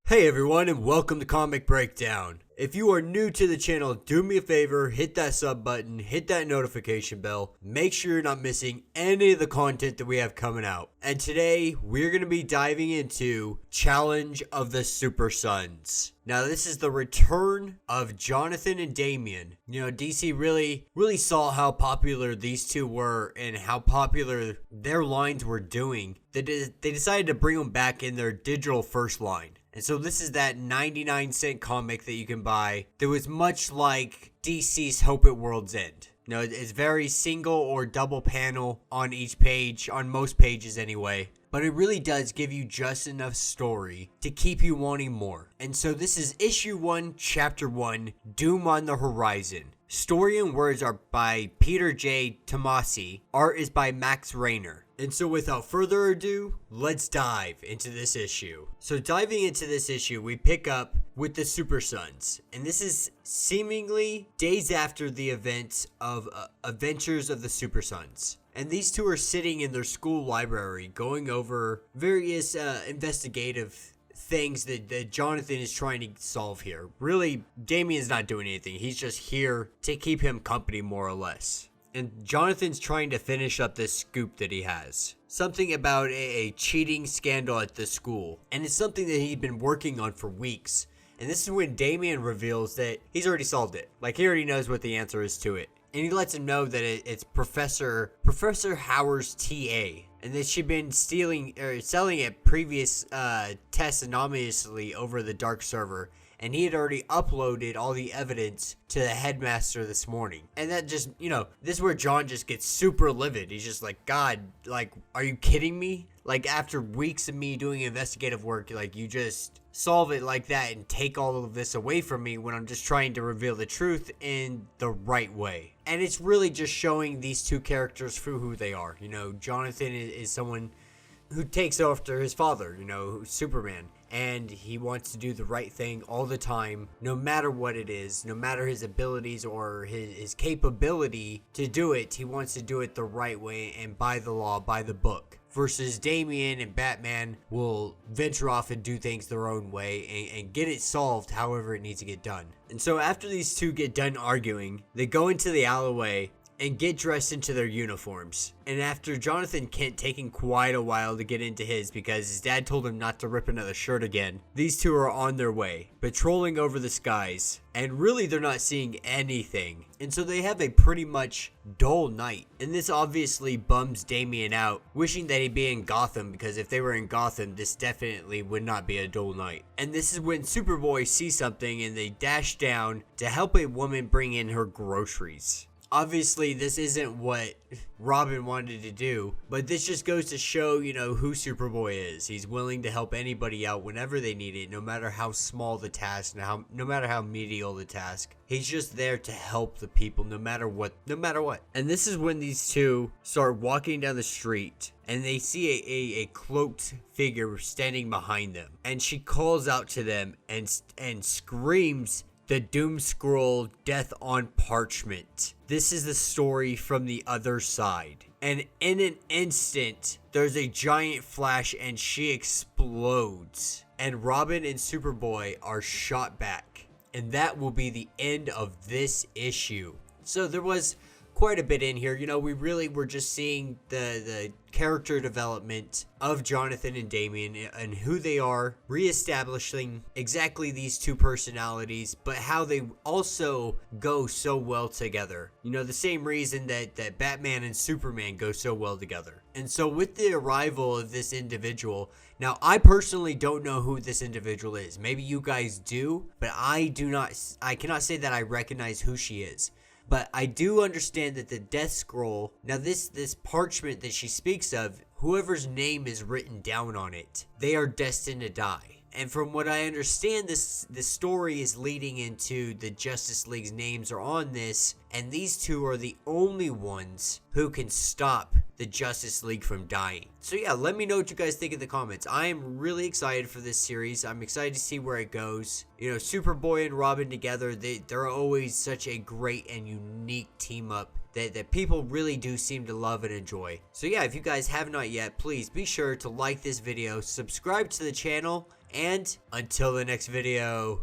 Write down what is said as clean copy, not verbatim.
Hey everyone, and welcome to Comic Breakdown. If you are new to the channel, do me a favor, hit that sub button, hit that notification bell, make sure you're not missing any of the content that we have coming out. And today, we're going to be diving into Challenge of the Super Sons. Now, this is the return of Jonathan and Damian. You know, DC really saw how popular these two were and how popular their lines were doing. They decided to bring them back in their digital first line. And so this is that 99-cent comic that you can buy that was much like DC's Hope at World's End. You know, it's very single or double panel on each page, on most pages anyway. But it really does give you just enough story to keep you wanting more. And so this is issue 1, chapter 1, Doom on the Horizon. Story and words are by Peter J. Tomasi. Art is by Max Rainer. And so without further ado, let's dive into this issue. So diving into this issue, we pick up with the Super Sons. And this is seemingly days after the events of Adventures of the Super Sons. And these two are sitting in their school library going over various investigative things that Jonathan is trying to solve here. Really, Damian's not doing anything. He's just here to keep him company, more or less. And Jonathan's trying to finish up this scoop that he has. Something about a cheating scandal at the school. And it's something that he's been working on for weeks. And this is when Damian reveals that he's already solved it. Like, he already knows what the answer is to it. And he lets him know that it's Professor Howard's TA. And that she'd been selling it previous tests anonymously over the dark server. And he had already uploaded all the evidence to the headmaster this morning. And that just, you know, this is where John just gets super livid. He's just like, God, like, are you kidding me? Like, after weeks of me doing investigative work, like, you just solve it like that and take all of this away from me when I'm just trying to reveal the truth in the right way. And it's really just showing these two characters for who they are. You know, Jonathan is someone who takes after his father, you know, Superman. And he wants to do the right thing all the time, no matter what it is, no matter his abilities or his capability to do it. He wants to do it the right way and by the law, by the book. Versus Damian and Batman will venture off and do things their own way and get it solved however it needs to get done. And so after these two get done arguing, they go into the alleyway and get dressed into their uniforms. And after Jonathan Kent taking quite a while to get into his because his dad told him not to rip another shirt again, these two are on their way, patrolling over the skies. And really they're not seeing anything. And so they have a pretty much dull night. And this obviously bums Damian out, wishing that he'd be in Gotham, because if they were in Gotham, this definitely would not be a dull night. And this is when Superboy sees something and they dash down to help a woman bring in her groceries. Obviously, this isn't what Robin wanted to do, but this just goes to show, you know, who Superboy is. He's willing to help anybody out whenever they need it, no matter how small the task, no matter how menial the task. He's just there to help the people, no matter what. And this is when these two start walking down the street, and they see a cloaked figure standing behind them. And she calls out to them and screams, "The Doom Scroll, Death on Parchment." This is the story from the other side. And in an instant, there's a giant flash and she explodes. And Robin and Superboy are shot back. And that will be the end of this issue. So there was quite a bit in here. You know, we really were just seeing the character development of Jonathan and Damian and who they are, reestablishing exactly these two personalities, but how they also go so well together. You know, the same reason that Batman and Superman go so well together. And so with the arrival of this individual, now I personally don't know who this individual is. Maybe you guys do, but I cannot say that I recognize who she is. But I do understand that the Death Scroll, now this parchment that she speaks of, whoever's name is written down on it, they are destined to die. And from what I understand, this story is leading into the Justice League's names are on this, and these two are the only ones who can stop the Justice League from dying. So yeah, let me know what you guys think in the comments. I am really excited for this series. I'm excited to see where it goes. You know, Superboy and Robin together, they're always such a great and unique team up that people really do seem to love and enjoy. So yeah, if you guys have not yet, please be sure to like this video, subscribe to the channel, And until the next video,